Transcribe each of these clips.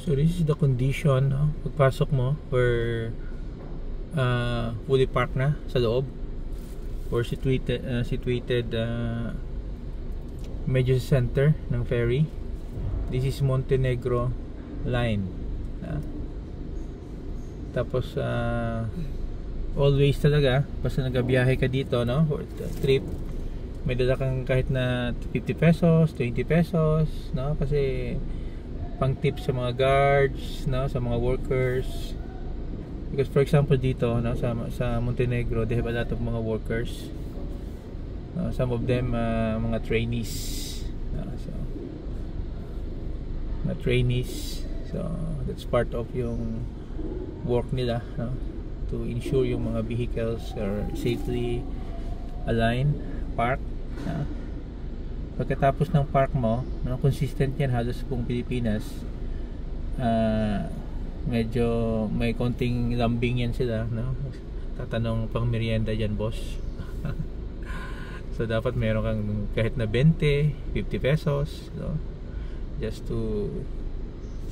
So this is the condition, no? Pagpasok mo, we're fully parked na sa loob. We're situated medyo sa center ng ferry. This is Montenegro line. Tapos always talaga basta nagabiyahe ka dito, no, for trip, may dala kang kahit na 50 pesos, 20 pesos, no, kasi pang tip sa mga guards, no, sa mga workers. Because for example dito, no, sa Montenegro, they have a lot of mga workers. Some of them mga trainees. So mga trainees. So that's part of yung work nila, no, to ensure yung mga vehicles are safely aligned, parked. Pagkatapos ng park mo, no, consistent yan halos buong Pilipinas. Medyo may konting lambing yan sila, no? Tatanong pang merienda dyan, boss. So dapat meron kang kahit na 20, 50 pesos, no? Just to,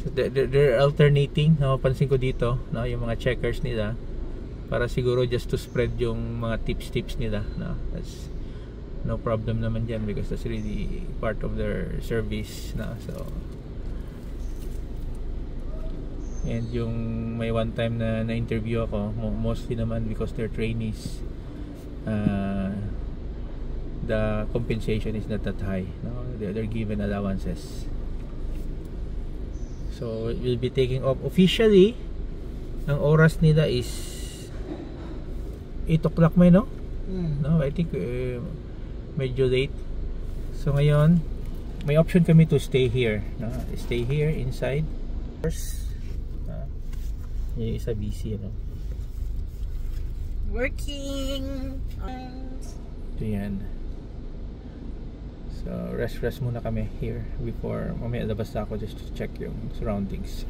so they're alternating, no? Pansin ko dito, no, yung mga checkers nila, para siguro just to spread yung mga tips nila, no? That's no problem naman dyan because that's really part of their service, no? So and yung may one time na interview ako, mostly naman because they're trainees, the compensation is not that high, no? They're given allowances. So we'll be taking off officially. Ang oras nila is 8 o'clock, may, no? No, I think medyo late. So ngayon may option kami to stay here, no? Stay here inside. First, yung isa busy, no? Working. So yan. So rest muna kami here before mamaya labas na ako just to check yung surroundings.